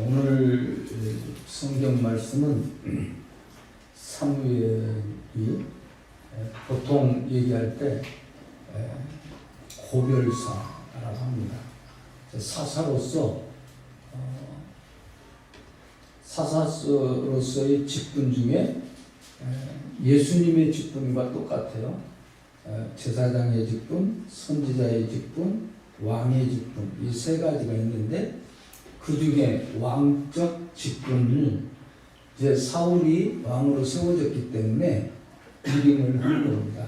오늘 성경 말씀은 사무엘이 보통 얘기할 때 고별사라고 합니다. 사사로서의 직분 중에 예수님의 직분과 똑같아요. 제사장의 직분, 선지자의 직분, 왕의 직분, 이 세 가지가 있는데 그 중에 왕적 직분을 이제 사울이 왕으로 세워졌기 때문에 위임을 한 겁니다.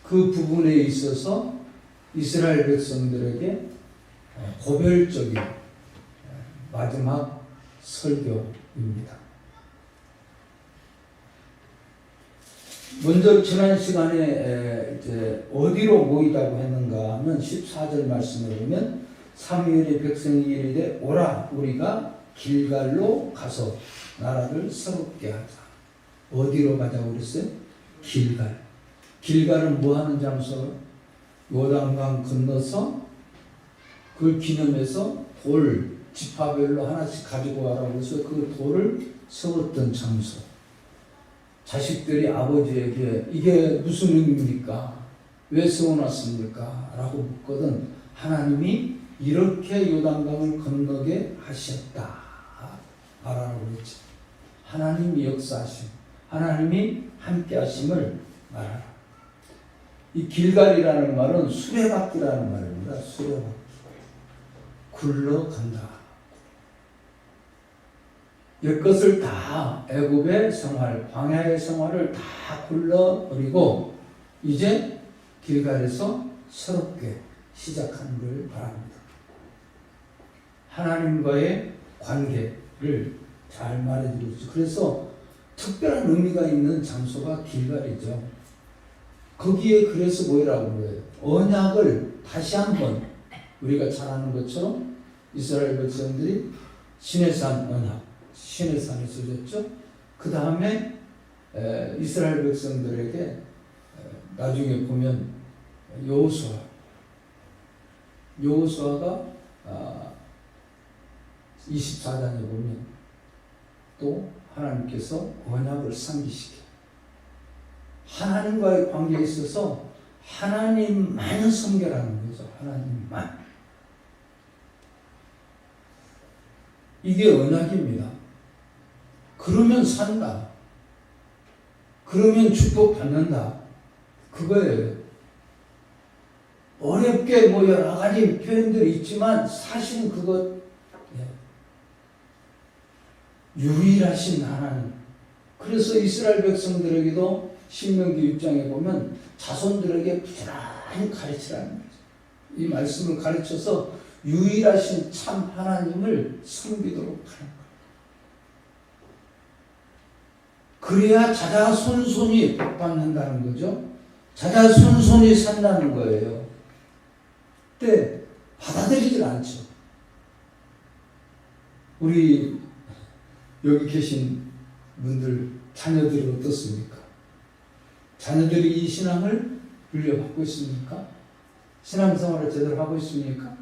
그 부분에 있어서 이스라엘 백성들에게 고별적인 마지막 설교입니다. 먼저 지난 시간에 이제 어디로 모이자고 했는가 하면 14절 말씀을 보면 사무엘의 백성이 이르되 오라 우리가 길갈로 가서 나라를 새롭게 하자. 어디로 가자고 그랬어요? 길갈. 길갈은 뭐 하는 장소? 요단강 건너서 그걸 기념해서 돌 지파별로 하나씩 가지고 와라고 해서 그 돌을 세웠던 장소. 자식들이 아버지에게 이게 무슨 의미입니까? 왜 세워놨습니까? 라고 묻거든 하나님이 이렇게 요단강을 건너게 하셨다 말하라고 그랬지. 하나님이 역사하심, 하나님이 함께 하심을 말하라. 이 길갈이라는 말은 수레바퀴라는 말입니다. 수레바퀴. 굴러간다. 옛것을 다 애굽의 생활, 광야의 생활을 다 굴러버리고 이제 길갈에서 새롭게 시작하는 걸 바랍니다. 하나님과의 관계를 잘 말해주고 있죠. 그래서 특별한 의미가 있는 장소가 길갈이죠. 거기에 그래서 뭐라고 그래요? 언약을 다시 한번 우리가 잘 아는 것처럼 이스라엘 백성들이 시내산 언약, 시내산에서 줬죠. 그 다음에 이스라엘 백성들에게 나중에 보면 여호수아가 24장에 보면 또 하나님께서 언약을 상기시켜 하나님과의 관계에 있어서 하나님만 섬겨라는 거죠. 하나님만. 이게 언약입니다. 그러면 산다. 그러면 축복받는다. 그거예요. 어렵게 뭐 여러 가지 표현들이 있지만 사실은 그것 유일하신 하나님. 그래서 이스라엘 백성들에게도 신명기 6장에 보면 자손들에게 부지런히 가르치라는 거죠. 이 말씀을 가르쳐서 유일하신 참 하나님을 섬기도록 하는 거예요. 그래야 자자손손이 복받는다는 거죠. 자자손손이 산다는 거예요. 근데 받아들이질 않죠. 우리 여기 계신 분들 자녀들이 어떻습니까? 자녀들이 이 신앙을 물려받고 있습니까? 신앙생활을 제대로 하고 있습니까?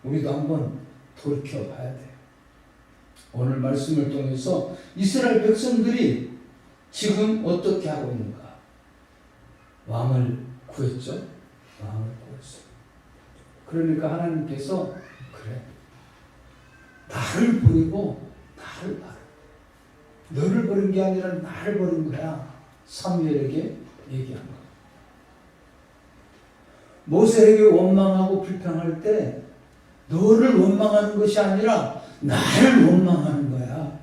우리도 한번 돌이켜봐야 돼요. 오늘 말씀을 통해서 이스라엘 백성들이 지금 어떻게 하고 있는가? 왕을 구했죠? 왕을 구했어요. 그러니까 하나님께서 그래, 나를 버리고 나를 바라. 너를 버린 게 아니라 나를 버린 거야. 사무엘에게 얘기한 거야. 모세에게 원망하고 불평할 때 너를 원망하는 것이 아니라 나를 원망하는 거야.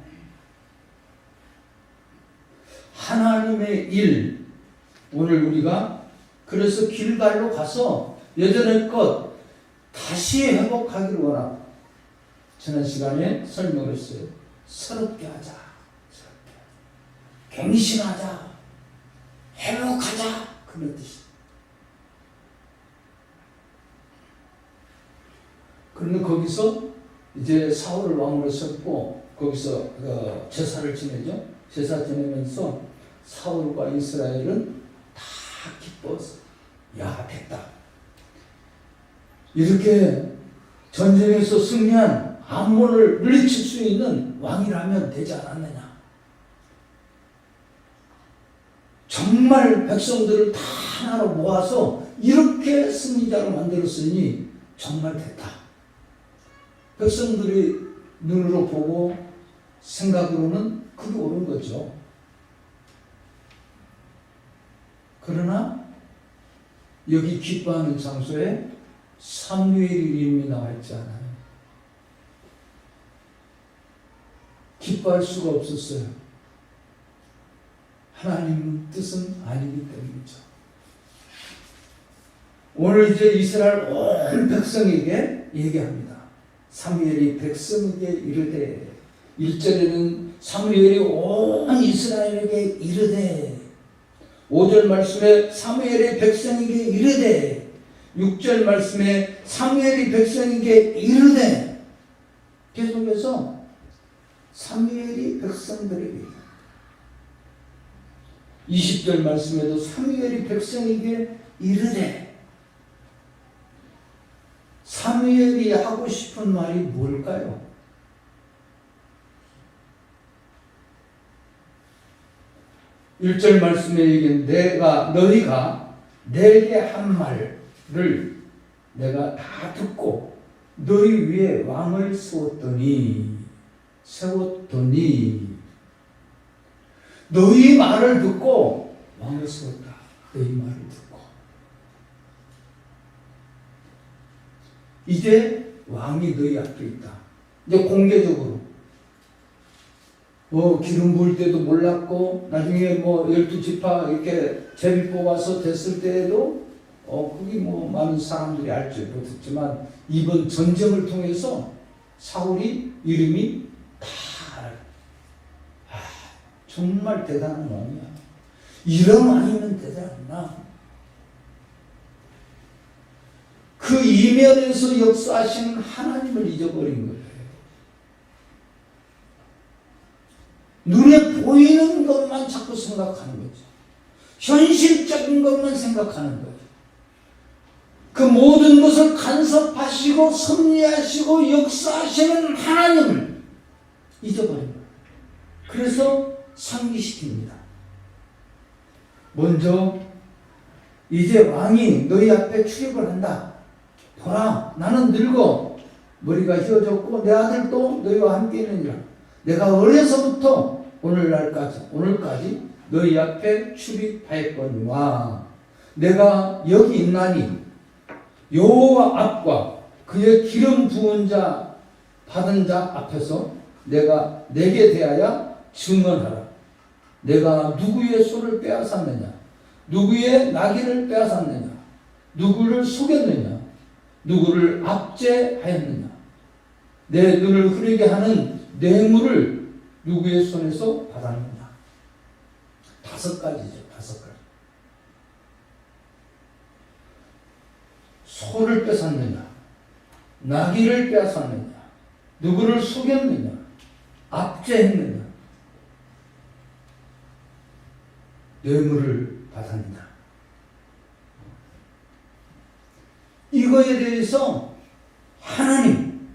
하나님의 일. 오늘 우리가 그래서 길갈로 가서 예전의 것 다시 회복하기를 원하고 지난 시간에 설명을 했어요. 새롭게 하자. 갱신하자. 회복하자. 그런 뜻이에요. 그런데 거기서 이제 사울을 왕으로 세우고 거기서 제사를 지내죠. 제사 지내면서 사울과 이스라엘은 다 기뻐서 야 됐다. 이렇게 전쟁에서 승리한 암몬을 물리칠 수 있는 왕이라면 되지 않았느냐. 정말 백성들을 다 하나로 모아서 이렇게 승리자로 만들었으니 정말 됐다. 백성들이 눈으로 보고 생각으로는 그게 옳은 거죠. 그러나 여기 기뻐하는 장소에 사무엘의 이름이 나와 있지 않아요. 기뻐할 수가 없었어요. 하나님 뜻은 아니기 때문이죠. 오늘 이제 이스라엘 온 백성에게 얘기합니다. 사무엘이 백성에게 이르되, 1절에는 사무엘이 온 이스라엘에게 이르되, 5절 말씀에 사무엘이 백성에게 이르되, 6절 말씀에 사무엘이 백성에게 이르되, 계속해서 사무엘이 백성들에게, 20절 말씀에도 사무엘이 백성에게 이르되, 사무엘이 하고 싶은 말이 뭘까요? 일절 말씀에 얘기는 너희가 내게 한 말을 내가 다 듣고 너희 위에 왕을 세웠더니 너희 말을 듣고 왕을 세웠다. 너희 말을 듣고 이제 왕이 너희 앞에 있다. 이제 공개적으로 기름 부을 때도 몰랐고 나중에 12지파 이렇게 제비 뽑아서 됐을 때에도 그게 많은 사람들이 알지 못했지만 이번 전쟁을 통해서 사울이 이름이 다 정말 대단한 왕이야. 이런 왕이면 대단하구나. 그 이면에서 역사하시는 하나님을 잊어버린 거예요. 눈에 보이는 것만 자꾸 생각하는 거죠. 현실적인 것만 생각하는 거죠. 그 모든 것을 간섭하시고 섭리하시고 역사하시는 하나님을 잊어버린 거예요. 그래서 상기시킵니다. 먼저 이제 왕이 너희 앞에 출입을 한다. 보라, 나는 늙어 머리가 휘어졌고 내 아들도 너희와 함께 있느니라. 내가 어려서부터 오늘까지 너희 앞에 출입하였거니와 내가 여기 있나니 여호와 앞과 그의 기름 부은 자 받은 자 앞에서 내가 내게 대하여 증언하라. 내가 누구의 소를 빼앗았느냐, 누구의 나귀를 빼앗았느냐, 누구를 속였느냐, 누구를 압제하였느냐, 내 눈을 흐리게 하는 뇌물을 누구의 손에서 받았느냐. 5가지죠. 5가지. 소를 뺏었느냐, 나귀를 빼앗았느냐, 누구를 속였느냐, 압제했느냐, 뇌물을 받았느냐. 이거에 대해서 하나님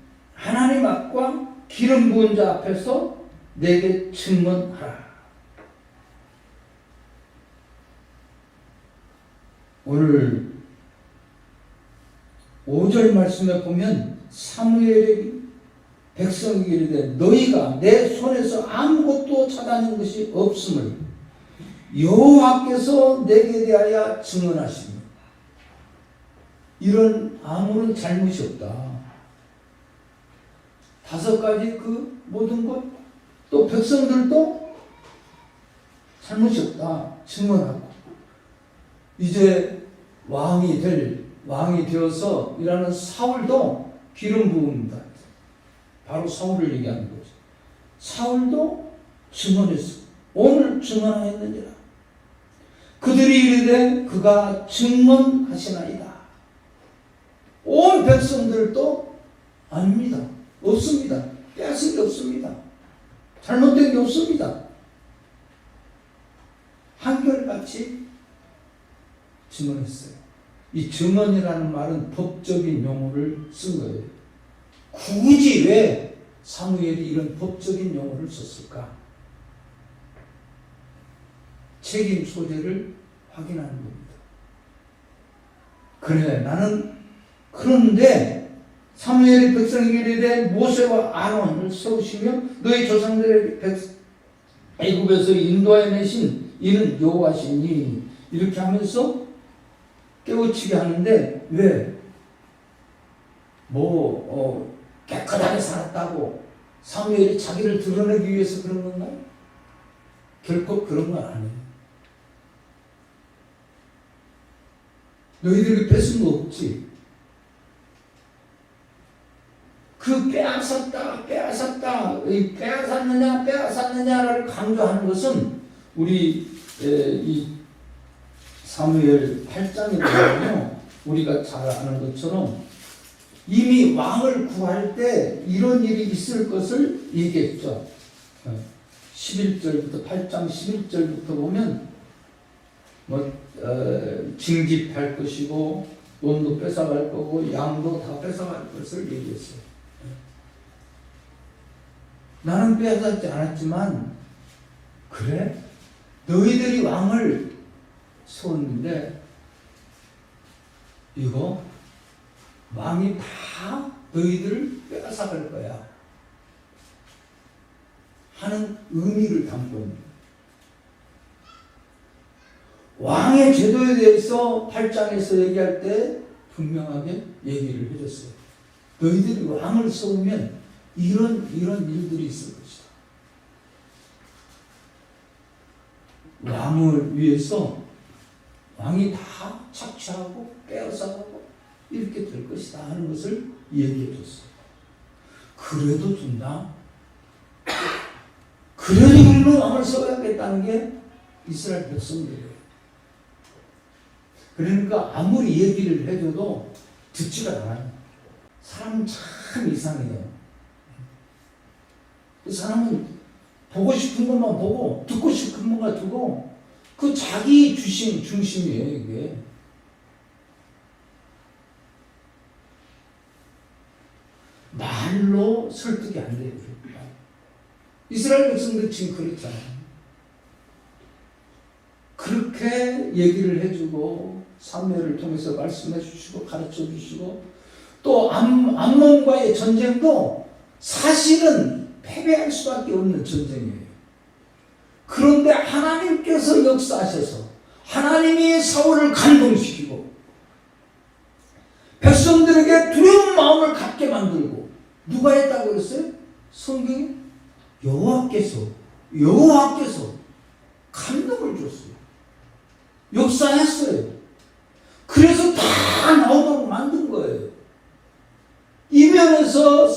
앞과 기름 부은 자 앞에서 내게 증언하라. 오늘 5절 말씀에 보면 사무엘이 백성에게 이르되 너희가 내 손에서 아무것도 찾아낸 것이 없음을 여호와께서 내게 대하여 증언하시니 이런 아무런 잘못이 없다. 5가지 그 모든 것, 또 백성들도 잘못이 없다. 증언하고 이제 왕이 되어서 일하는 사울도 기름 부음이다. 바로 사울을 얘기하는 거죠. 사울도 증언했어. 오늘 증언하였느니라. 그들이 이르되 그가 증언하시나이다. 온 백성들도 아닙니다. 없습니다. 빼앗은 게 없습니다. 잘못된 게 없습니다. 한결같이 증언했어요. 이 증언이라는 말은 법적인 용어를 쓴 거예요. 굳이 왜 사무엘이 이런 법적인 용어를 썼을까? 책임 소재를 확인하는 겁니다. 그래, 나는 그런데 사무엘이 백성에게 이르되 모세와 아론을 세우시며 너희 조상들의 애굽에서 인도하여 내신 이는 여호와시니 이렇게 하면서 깨우치게 하는데 왜? 깨끗하게 살았다고 사무엘이 자기를 드러내기 위해서 그런 건가요? 결코 그런 건 아니에요. 너희들이 뺏은 거 없지? 그 빼앗았느냐를 강조하는 것은 우리 이 사무엘 8장에 보면요, 우리가 잘 아는 것처럼 이미 왕을 구할 때 이런 일이 있을 것을 얘기했죠. 11절부터 8장 11절부터 보면 징집할 것이고 돈도 뺏어갈 거고 양도 다 뺏어갈 것을 얘기했어요. 나는 빼앗지 않았지만 그래? 너희들이 왕을 세웠는데 이거 왕이 다 너희들을 빼앗아갈 거야 하는 의미를 담고 있는 거예요. 왕의 제도에 대해서 8장에서 얘기할 때 분명하게 얘기를 해줬어요. 너희들이 왕을 세우면 이런 일들이 있을 것이다. 왕을 위해서 왕이 다 착취하고 빼앗아가고 이렇게 될 것이다 하는 것을 얘기해 줬어요. 그래도 준다. 그래도 우리는 왕을 세워야겠다는 게 이스라엘 백성들이에요. 그러니까 아무리 얘기를 해줘도 듣지가 않아요. 사람은 참 이상해요. 그 사람은 보고 싶은 것만 보고 듣고 싶은 것만 듣고 그 자기 중심이에요, 이게. 말로 설득이 안 돼요. 이스라엘 백성들 지금 그렇잖아요. 그렇게 얘기를 해주고 사무엘을 통해서 말씀해 주시고 가르쳐 주시고 또 암몬과의 전쟁도 사실은 패배할 수밖에 없는 전쟁이에요. 그런데 하나님께서 역사하셔서 하나님이 사울을 감동시키고 백성들에게 두려운 마음을 갖게 만들고 누가 했다고 그랬어요? 성경에 여호와께서 감동을 줬어요. 역사했어요. 그래서 다 나오도록 만든 거예요. 이면에서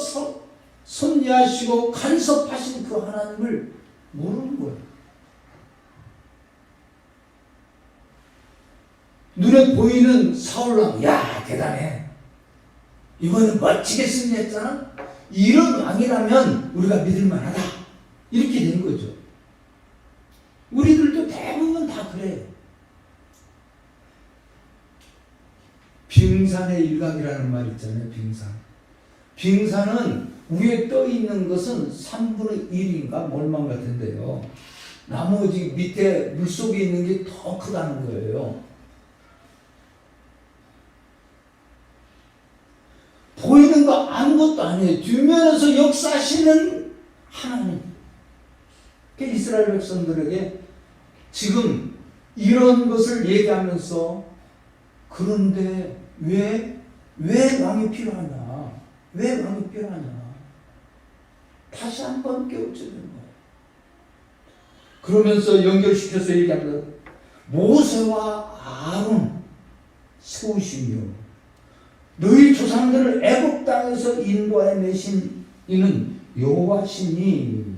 섭리하시고 간섭하신 그 하나님을 모르는 거예요. 눈에 보이는 사울왕, 야 대단해. 이번엔 멋지게 승리했잖아. 이런 왕이라면 우리가 믿을 만하다. 이렇게 된 거죠. 우리들도 대부분 다 그래요. 빙산의 일각이라는 말 있잖아요. 빙산은 위에 떠 있는 것은 3분의 1인가 뭘만 같은데요. 나머지 밑에 물속에 있는 게 더 크다는 거예요. 보이는 거 아무것도 아니에요. 뒷면에서 역사하시는 하나님. 이스라엘 백성들에게 지금 이런 것을 얘기하면서 그런데 왜 왕이 필요하냐? 왜 왕이 필요하냐? 다시 한번 깨우쳐주는 거예요. 그러면서 연결시켜서 얘기합니다. 모세와 아론 세우시며 너희 조상들을 애굽 땅에서 인도하여 내신 이는 여호와시니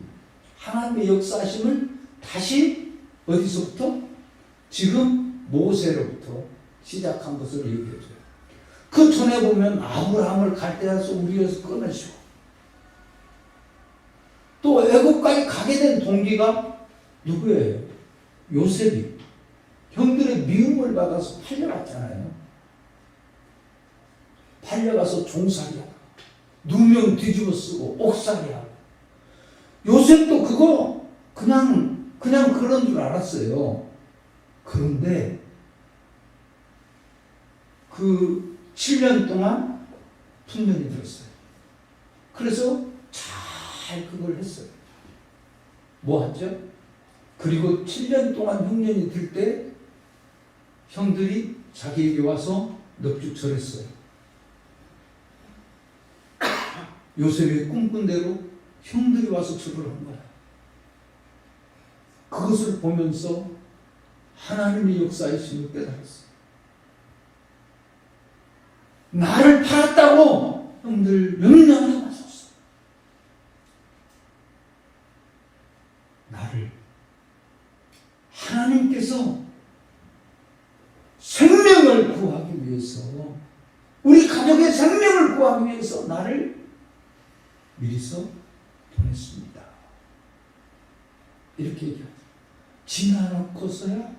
하나님의 역사하심을 다시 어디서부터? 지금 모세로부터 시작한 것을 얘기해줘요. 그 전에 보면 아브라함을 갈대아에서 우리에서 꺼내시고 또 애굽까지 가게 된 동기가 누구예요? 요셉이 형들의 미움을 받아서 팔려갔잖아요. 팔려가서 종살이야. 누명 뒤집어 쓰고 옥살이야. 요셉도 그거 그냥 그런 줄 알았어요. 그런데 그 7년 동안 흉년이 들었어요. 그래서 잘 그걸 했어요. 뭐 하죠? 그리고 7년 동안 흉년이 들 때 형들이 자기에게 와서 넙죽 절했어요. 요셉이 꿈꾼 대로 형들이 와서 절을 한 거야. 그것을 보면서 하나님의 역사이심을 깨달았어요. 나를 팔았다고 형들 명령하지 마셨어. 나를 하나님께서 생명을 구하기 위해서, 우리 가족의 생명을 구하기 위해서 나를 미리서 보냈습니다. 이렇게 얘기하죠. 지나놓고서야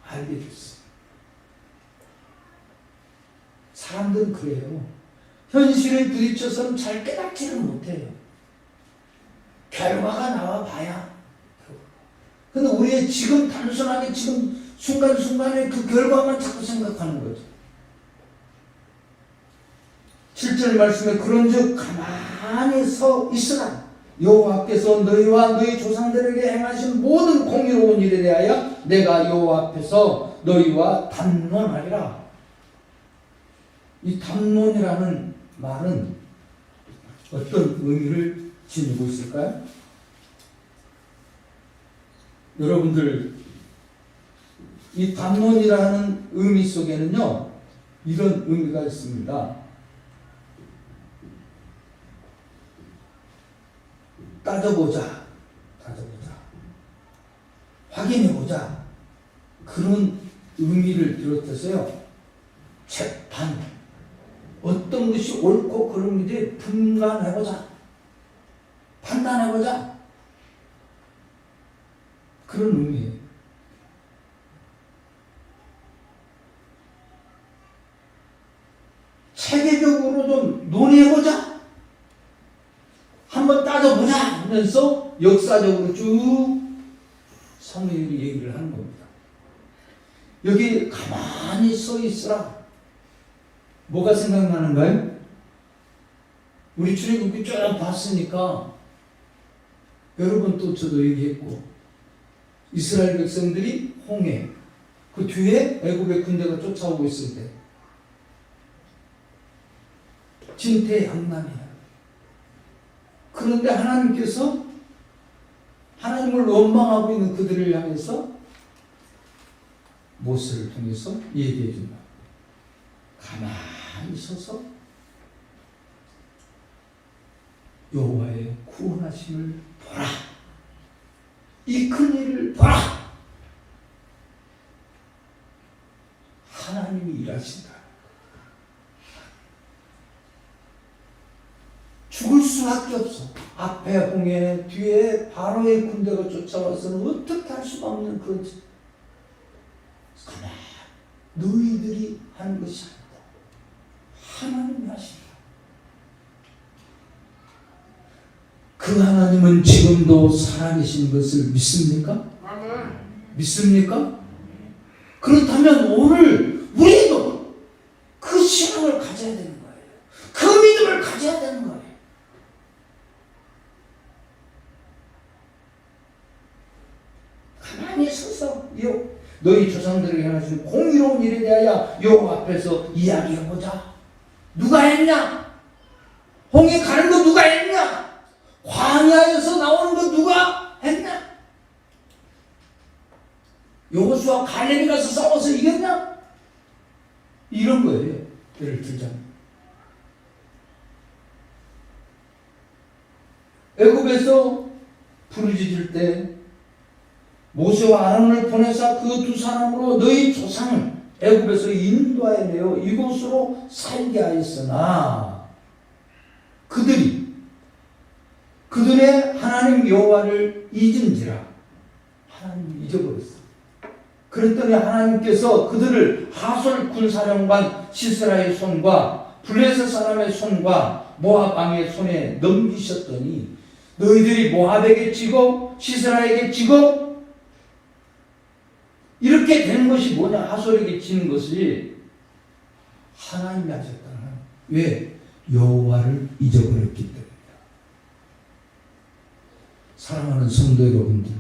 알게 됐어요. 사람들은 그래요. 현실에 부딪혀서는 잘 깨닫지는 못해요. 결과가 나와봐야. 근데 우리의 지금 단순하게 지금 순간순간에 그 결과만 자꾸 생각하는 거죠. 7절 말씀에 그런즉 가만히 서 있으라. 여호와께서 너희와 너희 조상들에게 행하신 모든 공의로운 일에 대하여 내가 여호와 앞에서 너희와 담론하리라. 이 담론이라는 말은 어떤 의미를 지니고 있을까요? 여러분들, 이 담론이라는 의미 속에는요, 이런 의미가 있습니다. 따져보자, 확인해보자, 그런 의미를 비롯해서요, 재판, 어떤 것이 옳고 그른지 분간해보자, 판단해보자, 그런 의미예요. 체계적으로 좀 논의해보자, 한번 따져보자 하면서 역사적으로 쭉 사무엘이 얘기를 하는 겁니다. 여기 가만히 서 있으라. 뭐가 생각나는가요? 우리 출애굽기 쭉 봤으니까 여러 번 또 저도 얘기했고, 이스라엘 백성들이 홍해, 그 뒤에 애굽의 군대가 쫓아오고 있을 때 진퇴양난이에요. 그런데 하나님께서 하나님을 원망하고 있는 그들을 향해서 모세를 통해서 얘기해 준다. 가만히 서서 여호와의 구원하심을 보라. 이 큰 일을 보라. 하나님이 일하신다. 죽을 수밖에 없어. 앞에 홍해, 뒤에 바로의 군대가 쫓아와서는 어떻게 할 수가 없는 그런 짓. 가만, 너희들이 하는 것이 아니다. 하나님이 하신다. 그 하나님은 지금도 살아계신 것을 믿습니까? 믿습니까? 그렇다면 오늘 우리도 그 신앙을 가져야 되는 거예요. 그 믿음을 가져야 되는 거예요. 가만히 서서 너희 조상들에게 행하신 공의로운 일에 대하여 여호와 앞에서 이야기해보자. 누가 했냐? 홍해 가는 거 누가 했냐? 광야에서 나오는 거 누가 했냐? 여호수아 갈렙이 가서 싸워서 이겼냐? 이런 거예요. 예를 들자면 애굽에서 부르짖을 때 모세와 아론을 보내사 그 두 사람으로 너희 조상을 애굽에서 인도하여 내어 이곳으로 살게 하였으나 그들의 하나님 여호와를 잊은지라. 하나님 잊어버렸어. 그랬더니 하나님께서 그들을 하솔 군사령관 시스라의 손과 블레셋 사람의 손과 모압 왕의 손에 넘기셨더니 너희들이 모압에게 지고 시스라에게 지고 이렇게 되는 것이 뭐냐? 하솔에게 지는 것이 하나님이 하셨다. 왜? 여호와를 잊어버렸기 때문이다. 사랑하는 성도 여러분들,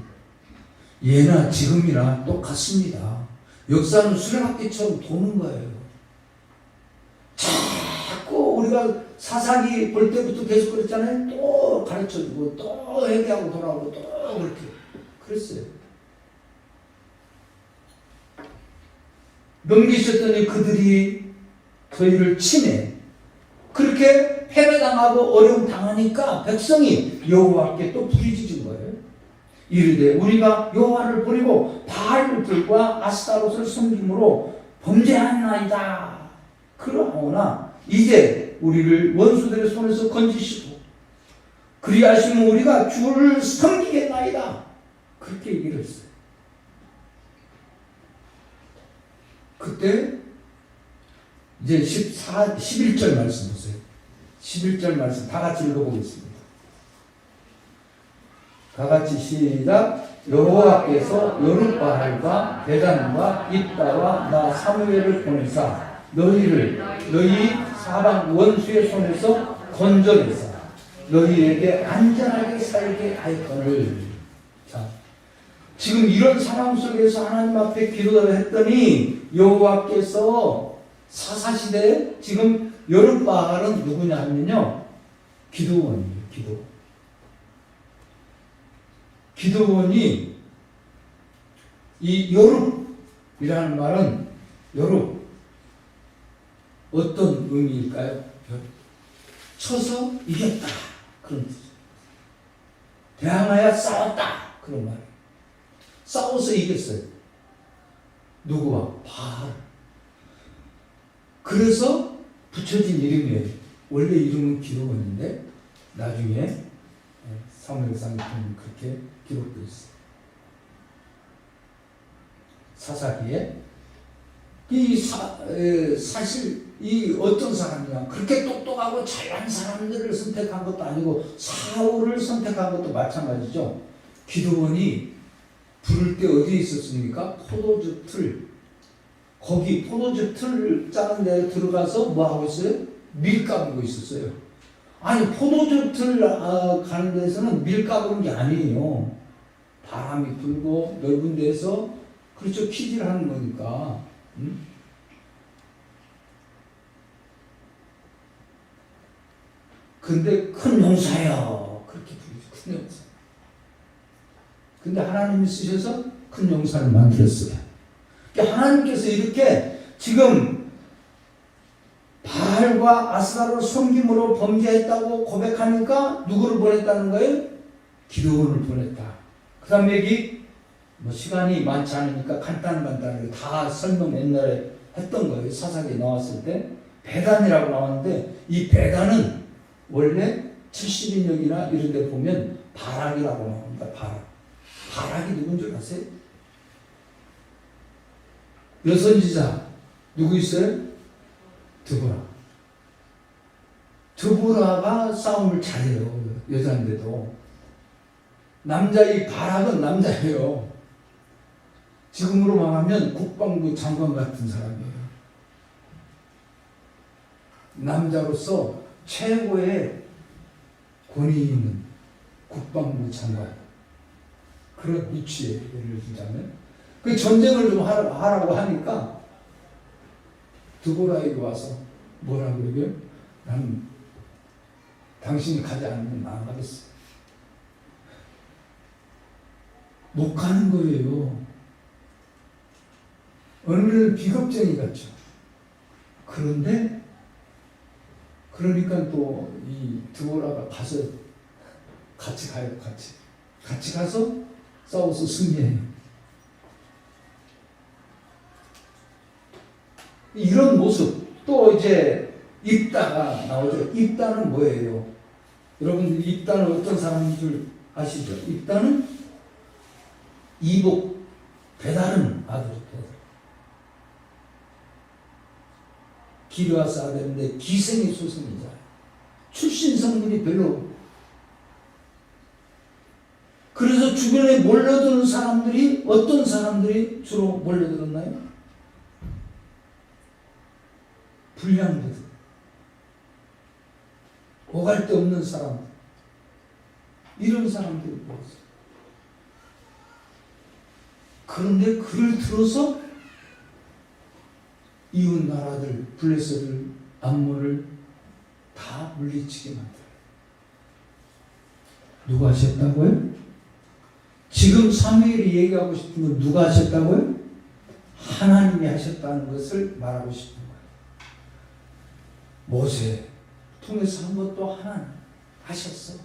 예나 지금이나 똑같습니다. 역사는 수레바퀴처럼 도는 거예요. 자꾸 우리가 사사기 볼 때부터 계속 그랬잖아요. 또 가르쳐주고 또 회개하고 돌아오고 또 그렇게 그랬어요. 넘기셨더니 그들이 저희를 치매 그렇게 패배당하고 어려움 당하니까 백성이 여호와께 또 부르짖은 거예요. 이르되 우리가 여호와를 버리고 바알들과 아스타롯을 섬김으로 범죄하나이다. 그러나 이제 우리를 원수들의 손에서 건지시고 그리하시면 우리가 주를 섬기겠나이다. 그렇게 얘기를 했어요. 그때 이제 11절 말씀 보세요. 11절 말씀 다 같이 읽어보겠습니다. 다 같이 시작. 여호와께서 여룻바알과 베단과 입다와 나 사무엘을 보내사 너희 사방 원수의 손에서 건져내사 너희에게 안전하게 살게 하였거늘. 자, 지금 이런 상황 속에서 하나님 앞에 기도를 했더니 여호와께서 사사시대에 지금 여룻바알은 누구냐 하면요, 기드온이에요. 기드온이 이 여룻이라는 말은 여룻 어떤 의미일까요? 쳐서 이겼다 그런 뜻이에요. 대항하여 싸웠다 그런 말이에요. 싸워서 이겼어요. 누구와? 바알. 그래서 붙여진 이름이에요. 원래 이름은 기드온인데 나중에 사무엘상에 보면 그렇게 기록되어 있어요. 사사기에 사실 이 어떤 사람이냐, 그렇게 똑똑하고 잘난 사람들을 선택한 것도 아니고 사울을 선택한 것도 마찬가지죠. 기드온이 부를 때 어디에 있었습니까? 포도즙 틀. 거기 포도즙 틀 짜는 데 들어가서 뭐 하고 있어요? 밀 까불고 있었어요. 아니 포도즙 틀 가는 데서는 밀 까부는 게 아니에요. 바람이 불고 넓은 데서 그렇죠, 키질 하는 거니까. 근데 큰 용사요 그렇게 부르죠. 큰 용사. 근데 하나님이 쓰셔서 큰 용사를 만들었어요. 그러니까 하나님께서 이렇게 지금 바알과 아스타롯 섬김으로 범죄했다고 고백하니까 누구를 보냈다는 거예요? 기드온을 보냈다. 그 다음에 여기 뭐 시간이 많지 않으니까 간단하게 다 설명 옛날에 했던 거예요. 사사기에 나왔을 때 베단이라고 나왔는데 이 베단은 원래 70인역이나 이런 데 보면 바락이라고 나옵니다. 바락이 누군 줄 아세요? 여선지자 누구 있어요? 드보라가 싸움을 잘해요. 여자인데도. 이 바락은 남자예요. 지금으로 말하면 국방부 장관 같은 사람이에요. 남자로서 최고의 권위 있는 국방부 장관. 그런 위치에 예를 들자면. 그 전쟁을 좀 하라고 하니까 드보라에게 와서 뭐라고 그러게요? 나는 당신이 가지 않으면 안 가겠어. 못 가는 거예요. 어느 비겁쟁이 같죠. 그런데 그러니까 또 이 드보라가 가서 같이 가요. 같이 가서 싸워서 승리해요. 이런 모습. 또 이제 입다가 나오죠. 입다는 뭐예요? 여러분들 입다는 어떤 사람인 줄 아시죠? 입다는 이복, 배다른 아들. 기르어 써야 되는데 기생이 소생이잖아요. 출신 성분이 별로. 그래서 주변에 몰려드는 사람들이 어떤 사람들이 주로 몰려들었나요? 불량들, 오갈 데 없는 사람들, 이런 사람들이 모였어요. 그런데 그를 들어서 이웃 나라들, 블레셋을, 암몬을 다 물리치게 만들어요. 누가 하셨다고요? 지금 사무엘이 얘기하고 싶은 건 누가 하셨다고요? 하나님이 하셨다는 것을 말하고 싶은 거예요. 모세 통해서 한 것도 하나님 하셨어.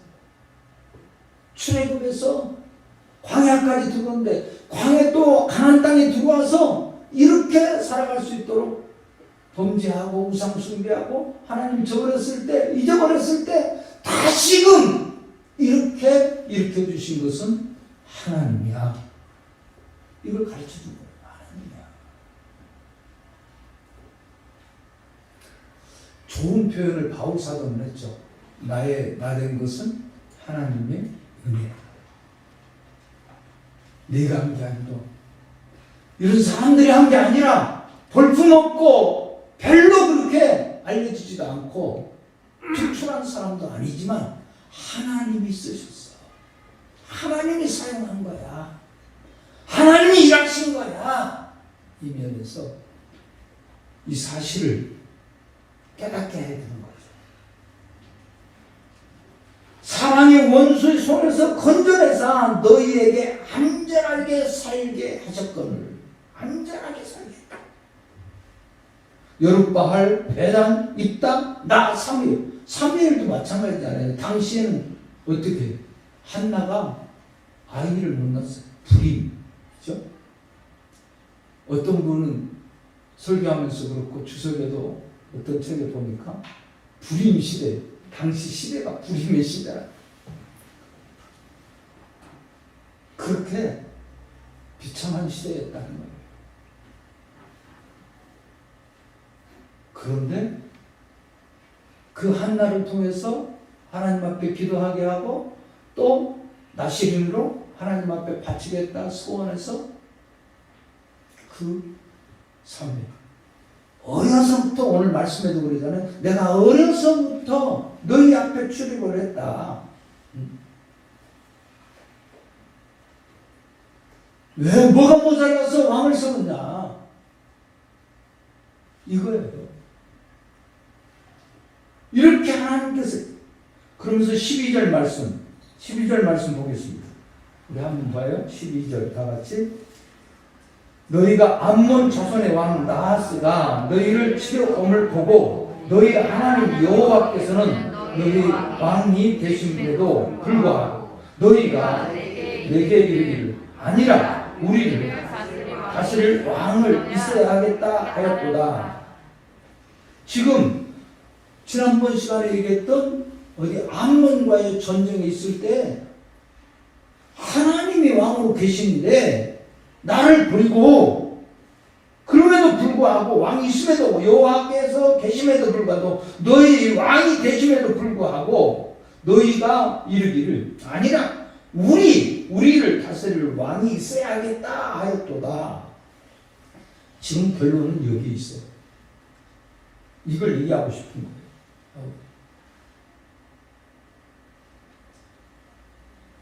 출애굽에서 광야까지 들어오는데 광야 또 가나안 땅에 들어와서 이렇게 살아갈 수 있도록 범죄하고 우상 숭배하고 하나님 잊어버렸을 때 다시금 이렇게 일으켜 주신 것은 하나님이야. 이걸 가르쳐 준 거예요. 하나님이야. 좋은 표현을 바울 사도는 했죠. 나 된 것은 하나님의 은혜야. 내가 한 게 아니라 이런 사람들이 한 게 아니라 볼품없고 별로 그렇게 알려지지도 않고 특출한 사람도 아니지만 하나님이 쓰셨어. 하나님이 사용한 거야. 하나님이 일하신 거야. 이 면에서 이 사실을 깨닫게 해야 되는 거죠. 사랑의 원수의 손에서 건져내사 너희에게 안전하게 살게 하셨거늘. 안전하게 살겠다. 여룻바알, 배단, 입당, 나, 사무엘. 사무엘도 마찬가지잖아요. 당시에는 어떻게 한나가 아이를 못 낳았어요. 불임. 그죠? 어떤 분은 설교하면서 그렇고 주석에도 어떤 책에 보니까 불임 시대, 당시 시대가 불임의 시대라. 그렇게 비참한 시대였다는 거예요. 그런데 그 한나를 통해서 하나님 앞에 기도하게 하고 또 나시린으로 하나님 앞에 바치겠다 소원해서 그 사무엘 어려서부터 오늘 말씀에도 그러잖아요. 내가 어려서부터 너희 앞에 출입을 했다. 왜 뭐가 모자라서 왕을 세웠냐 이거예요. 이렇게 하나님께서 그러면서 12절 말씀 보겠습니다. 우리 한번 봐요. 12절 다 같이. 너희가 암몬 자손의 왕 나하스가 너희를 치려옴을 보고 너희 하나님 여호와께서는 너희 왕이 되심에도 불구하고 너희가 내게 이르기를 아니라 우리를 다스릴 왕을 있어야 하겠다 하였도다. 지금 지난번 시간에 얘기했던 어디 암몬과의 전쟁이 있을 때 하나님이 왕으로 계시는데 나를 버리고 그럼에도 불구하고 왕이 있음에도 여호와께서 계심에도 불구하고 너희 왕이 되심에도 불구하고 너희가 이르기를 아니라 우리를 다스릴 왕이 있어야겠다 하였도다. 지금 결론은 여기 있어요. 이걸 얘기하고 싶은 거예요.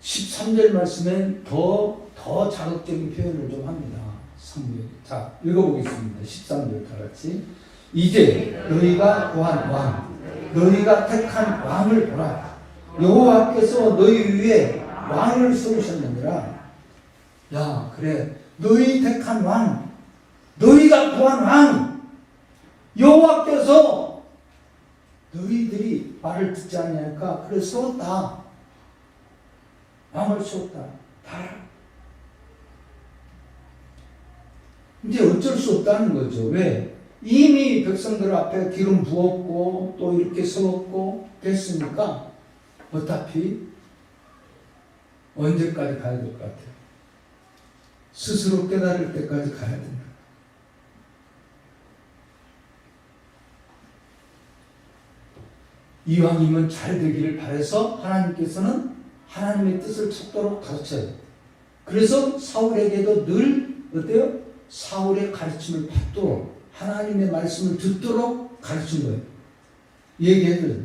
13절 말씀엔 더 자극적인 표현을 좀 합니다. 사무엘. 자, 읽어보겠습니다. 13절 다 같이. 이제 너희가 구한 왕, 너희가 택한 왕을 보라. 여호와께서 너희 위에 왕을 세우셨느니라. 야, 그래. 너희 택한 왕, 너희가 구한 왕, 여호와께서 너희들이 말을 듣지 않으니까 그래 세웠다. 왕을 세웠다. 봐라. 이제 어쩔 수 없다는 거죠. 왜? 이미 백성들 앞에 기름 부었고 또 이렇게 세웠고 됐으니까 어차피 언제까지 가야 될 것 같아요? 스스로 깨달을 때까지 가야 된다. 이왕이면 잘 되기를 바라서 하나님께서는 하나님의 뜻을 찾도록 가르쳐요. 그래서 사울에게도 늘 어때요? 사울의 가르침을 받도록 하나님의 말씀을 듣도록 가르친 거예요. 얘기해요.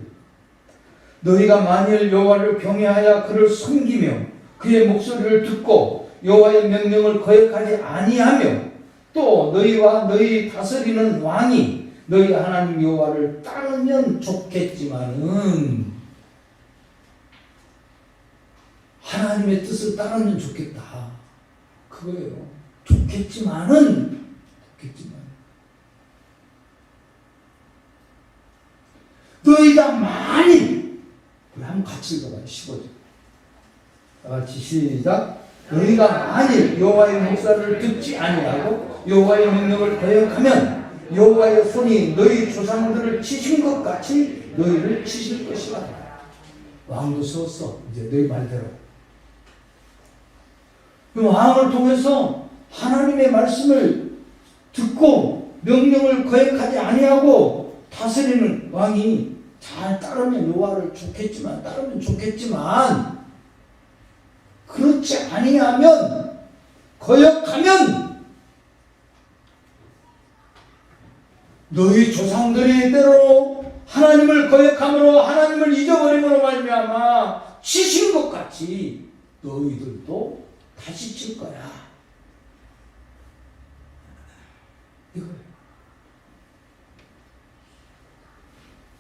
너희가 만일 여호와를 경외하여 그를 섬기며 그의 목소리를 듣고 여호와의 명령을 거역하지 아니하며 또 너희와 너희 다스리는 왕이 너희 하나님 여호와를 따르면 좋겠지만은 하나님의 뜻을 따르면 좋겠다. 그거예요. 좋겠지만 너희가 만일 우리 한번 같이 읽어봐요. 15절 다 같이 시작. 너희가 만일 여호와의 목소리를 듣지 아니하고 여호와의 명령을 거역하면 여호와의 손이 너희 조상들을 치신 것 같이 너희를 치실 것이다. 왕도 세웠어. 이제 너희 말대로. 왕을 통해서 하나님의 말씀을 듣고 명령을 거역하지 아니하고 다스리는 왕이 잘 따르면 여호와를 따르면 좋겠지만 그렇지 아니하면 거역하면 너희 조상들이 때로 하나님을 거역함으로 하나님을 잊어버림으로 말미암아 치신 것 같이 너희들도 다시 칠 거야. 이거예요.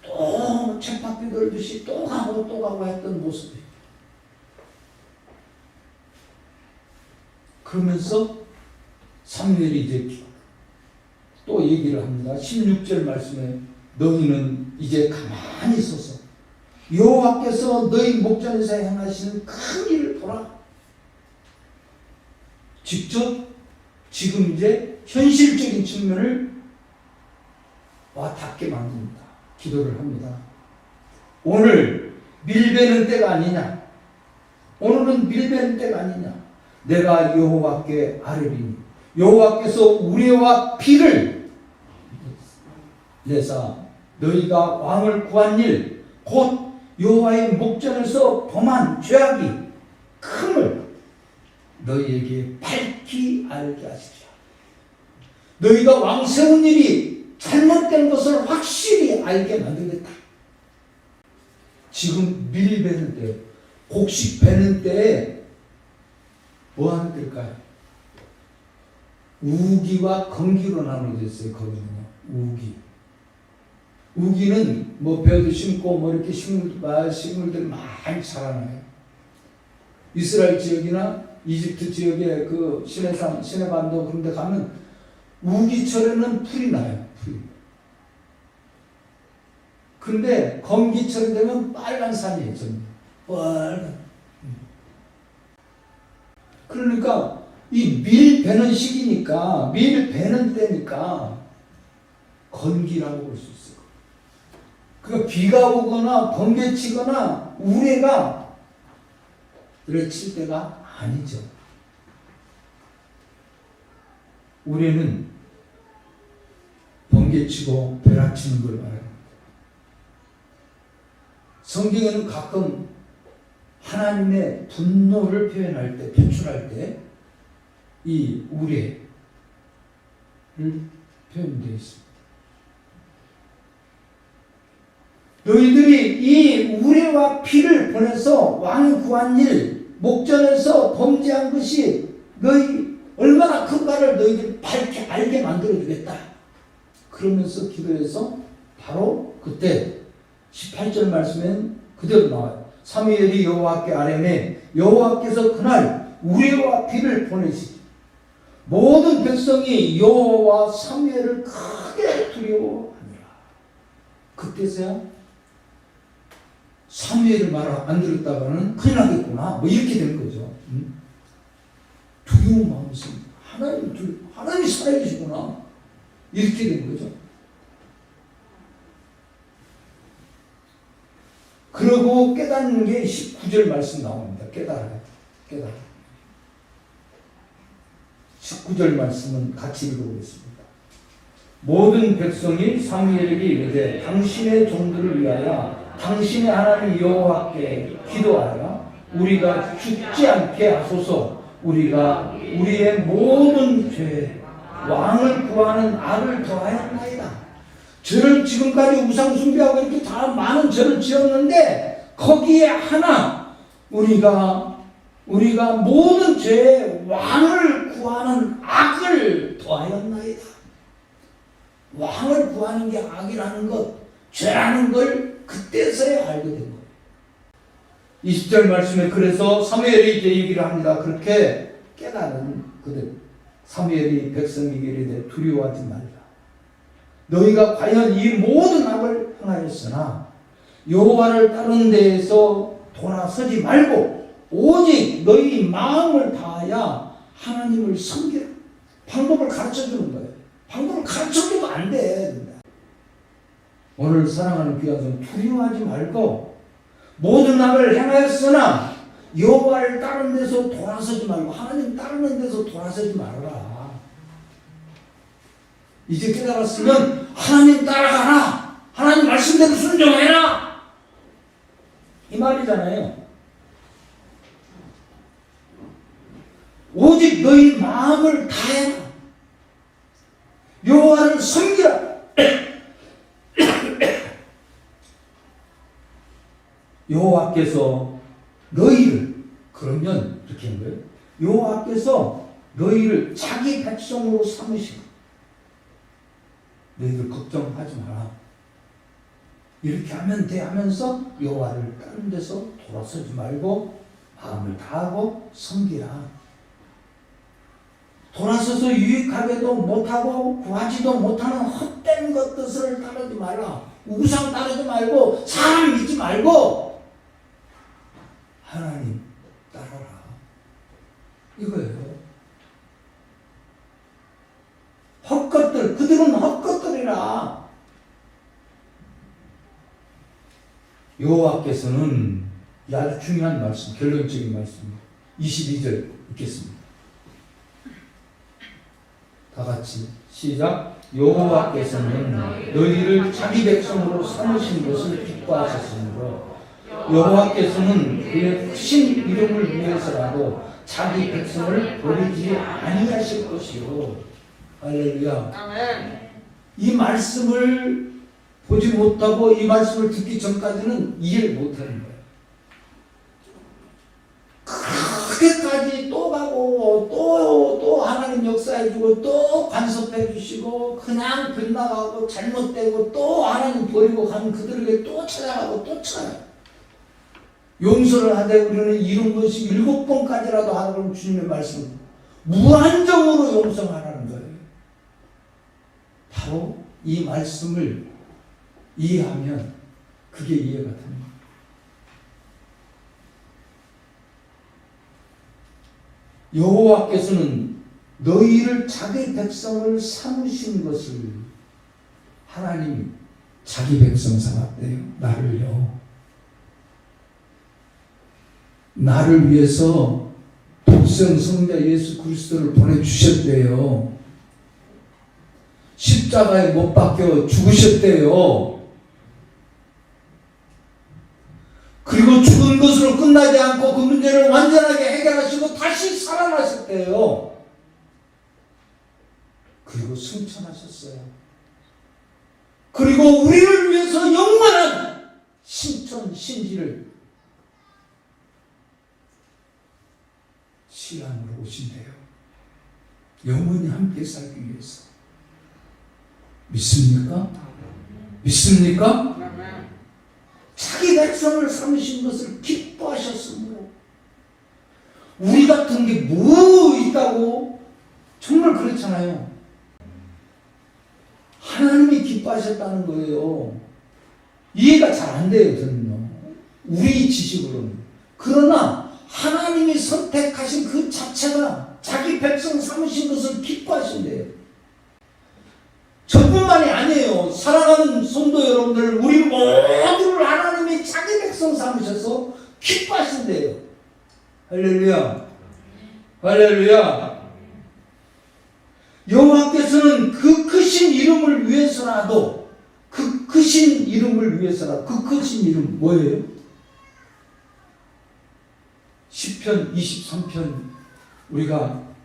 또 쳇바퀴 돌듯이 또 가고 했던 모습이. 그러면서 사무엘이 이제 또 얘기를 합니다. 16절 말씀에 너희는 이제 가만히 있어서 여호와께서 너희 목전에서 행하시는 큰 일을 보라. 직접 지금 이제 현실적인 측면을 와닿게 만듭니다. 기도를 합니다. 오늘 밀베는 때가 아니냐? 오늘은 밀베는 때가 아니냐? 내가 여호와께 아뢰리니 여호와께서 우리와 피를 내사 너희가 왕을 구한 일 곧 여호와의 목전에서 범한 죄악이 큼을 너희에게 밝히 알게 하시리라. 너희가 왕 세운 일이 잘못된 것을 확실히 알게 만들겠다. 지금 밀 베는 때, 곡식 베는 때에 뭐 하는 때일까요? 우기와 건기로 나눠져 있어요. 거기는요. 우기는 뭐 벼도 심고 뭐 이렇게 식물들 많이 자라나요. 이스라엘 지역이나 이집트 지역의 그 시내반도 그런 데 가면 우기철에는 풀이 나요. 풀이. 근데 건기철이 되면 빨간 산이에요. 전부. 빨간. 그러니까 이 밀 베는 시기니까 밀 베는 때니까 건기라고 볼 수 있어요. 그러니까 비가 오거나 번개 치거나 우레가 그래칠 때가 아니죠. 우레는 번개 치고 벼락 치는 걸 말합니다. 성경에는 가끔 하나님의 분노를 표현할 때, 표출할 때 이 우레를 표현되어 있습니다. 너희들이 이 우레와 피를 보내서 왕이 구한 일, 목전에서 범죄한 것이 너희 얼마나 큰가를 너희들이 밝게 알게 만들어주겠다. 그러면서 기도해서 바로 그때 18절 말씀엔 그대로 나와요. 사무엘이 여호와께 아뢰매 여호와께서 그날 우레와 피를 보내시니 모든 백성이 여호와 사무엘을 크게 두려워하니라. 그때서야 사무엘의 말을 안 들었다가는 큰일 나겠구나. 뭐 이렇게 되는 거죠. 두려운 마음이 있습니다. 하나님이 살아계시구나. 이렇게 되는 거죠. 그러고 깨닫는 게 19절 말씀 나옵니다. 깨달아요. 19절 말씀은 같이 읽어보겠습니다. 모든 백성이 사무엘에게 이르되 당신의 종들을 위하여 당신의 하나님 여호와께 기도하여 우리가 죽지 않게 하소서. 우리가 우리의 모든 죄 왕을 구하는 악을 더하였나이다. 죄를 지금까지 우상 숭배하고 이렇게 다 많은 죄를 지었는데 거기에 하나 우리가 모든 죄의 왕을 구하는 악을 더하였나이다. 왕을 구하는 게 악이라는 것, 죄라는 걸 그때서야 알게 된 거예요. 20절 말씀에 그래서 사무엘이 이제 얘기를 합니다. 그렇게 깨달은 그들 사무엘이 백성에게 이르되 두려워하지 말라. 너희가 과연 이 모든 악을 행하였으나 여호와를 따르는 데에서 돌아서지 말고 오직 너희 마음을 다하여 하나님을 섬기라. 방법을 가르쳐주는 거예요. 방법을 가르쳐주면 안 돼. 오늘 사랑하는 귀한 성 두려워하지 말고 모든 악을 행하였으나 여호와를 따르는 데서 돌아서지 말고 하나님 따르는 데서 돌아서지 말아라. 이제 깨달았으면 하나님 따라가라. 하나님 말씀대로 순종해라. 이 말이잖아요. 오직 너희 마음을 다해라. 여호와를 섬기라. 여호와께서 너희를 그러면 이렇게 한 거예요. 여호와께서 너희를 자기 백성으로 삼으시고 너희들 걱정하지 마라. 이렇게 하면 돼 하면서 여호와를 다른 데서 돌아서지 말고 마음을 다하고 섬기라. 돌아서서 유익하게도 못하고 구하지도 못하는 헛된 것들을 따르지 말라. 우상 따르지 말고 사람 믿지 말고 하나님 따라라. 이거예요. 헛것들, 그들은 헛것들이라. 여호와께서는 아주 중요한 말씀, 결론적인 말씀입니다. 22절 읽겠습니다. 다 같이 시작. 여호와께서는 너희를 자기 백성으로 삼으신 것을 기뻐하셨으므로 여호와께서는 그의 크신 이름을 위해서라도 자기 백성을 버리지 아니하실 것이요. 할렐루야. 이 말씀을 보지 못하고 이 말씀을 듣기 전까지는 이해를 못하는 거예요. 그렇게까지 또 가고 또 하나님 역사해주고 또 간섭해주시고 그냥 빗나가고 잘못되고 또 하나님 버리고 가는 그들에게 또 찾아가고 또 찾아가요. 용서를 하되 우리는 이룬 것이 7번까지라도 하라고 주님의 말씀 무한정으로 용서하라는 거예요. 바로 이 말씀을 이해하면 그게 이해가 됩니다. 여호와께서는 너희를 자기 백성을 삼으신 것을 하나님 자기 백성 삼았대요. 나를 위해서 독생 성자 예수 그리스도를 보내주셨대요. 십자가에 못 박혀 죽으셨대요. 그리고 죽은 것으로 끝나지 않고 그 문제를 완전하게 해결하시고 다시 살아나셨대요. 그리고 승천하셨어요. 그리고 우리를 위해서 영원한 신지를 시간으로 오신대요. 영원히 함께 살기 위해서. 믿습니까? 믿습니까? 자기 백성을 삼으신 것을 기뻐하셨으므로 우리 같은 게 뭐 있다고? 정말 그렇잖아요. 하나님이 기뻐하셨다는 거예요. 이해가 잘 안 돼요, 저는요. 우리 지식으로는. 그러나 하나님이 선택하신 그 자체가 자기 백성 삼으신 것을 기뻐하신대요. 저뿐만이 아니에요. 사랑하는 성도 여러분들, 우리 모두를 하나님이 자기 백성 삼으셔서 기뻐하신대요. 할렐루야. 할렐루야. 여호와께서는 그 크신 이름을 위해서라도 그 크신 이름을 위해서라. 그 크신 이름 뭐예요? 시편 23편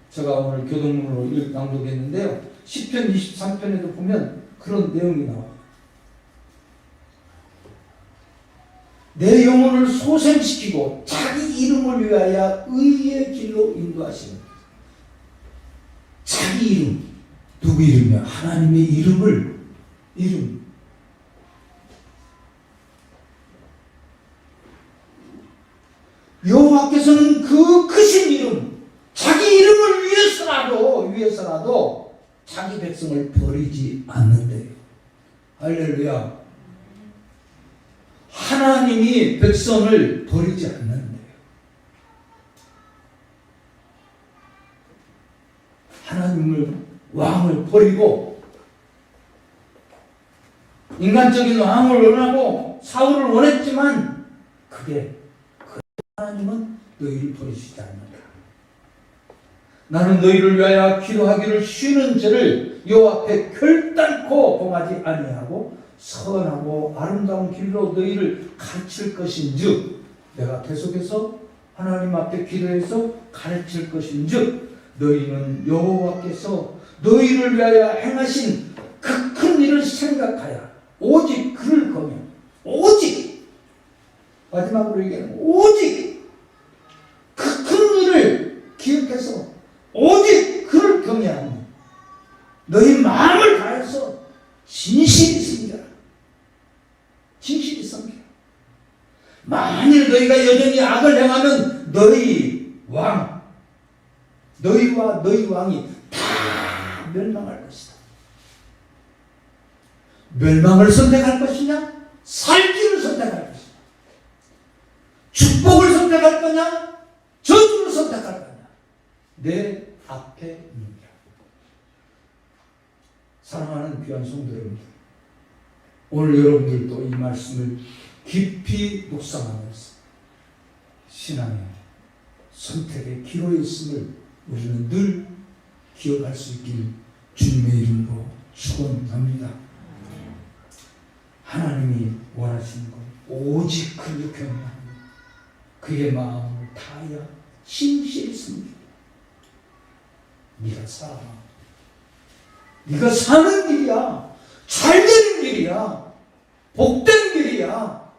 제가 오늘 교동문으로 낭독했는데요. 시편 23편에도 보면 그런 내용이 나와요. 내 영혼을 소생시키고 자기 이름을 위하여 의의 길로 인도하시는, 자기 이름, 누구 이름이야? 하나님의 이름. 여호와께서는 그 크신 이름, 자기 이름을 위해서라도 자기 백성을 버리지 않는데요. 할렐루야. 하나님이 백성을 버리지 않는데요. 하나님을, 왕을 버리고 인간적인 왕을 원하고 사울을 원했지만 하나님은 너희를 버리시지 않는다. 나는 너희를 위하여 기도하기를 쉬는 죄를 여호와 앞에 결단코 범하지 아니하고 선하고 아름다운 길로 너희를 가르칠 것인즉, 내가 계속해서 하나님 앞에 기도해서 가르칠 것인즉 너희는 여호와께서 너희를 위하여 행하신 그 큰 일을 생각하여 오직 그를 거며, 오직, 마지막으로 얘기하는 오직 그 큰 일을 기억해서 오직 그를 경외하니 너희 마음을 다해서 진실이 섬겨라. 진실이 섬겨라. 만일 너희가 여전히 악을 행하면 너희와 너희 왕이 다 멸망할 것이다. 멸망을 선택할 것이냐? 살기를 선택할 것이냐? 축복을 선택할 거냐? 저주를 선택할 거냐? 내 앞에 있느니라. 사랑하는 귀한 성도 여러분들, 오늘 여러분들도 이 말씀을 깊이 묵상하면서 신앙의 선택의 기로에 있음을 우리는 늘 기억할 수 있길 주님의 이름으로 축원합니다. 하나님이 원하시는 것 오직 그를 경외하며 그의 마음을 다하여 진실히 섬기고, 네가 살아, 네가 사는 길이야, 잘 되는 길이야, 복된 길이야,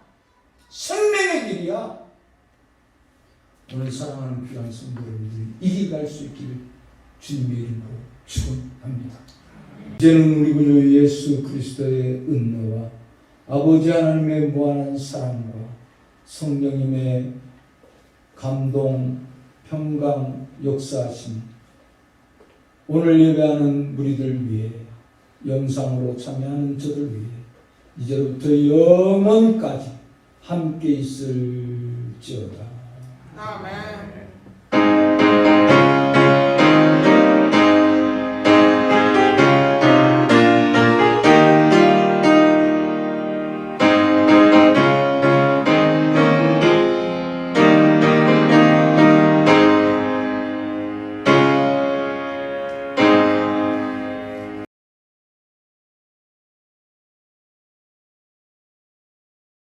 생명의 길이야. 오늘 사랑하는 귀한 성도 여러분들이 이 길 갈 수 있기를 주님의 이름으로 축원합니다. 이제는 우리 구주 예수 그리스도의 은혜와 아버지 하나님의 무한한 사랑과 성령님의 감동, 평강, 역사하심, 오늘 예배하는 우리들 위해, 영상으로 참여하는 저들 위해 이제부터 영원까지 함께 있을지어다. 아멘.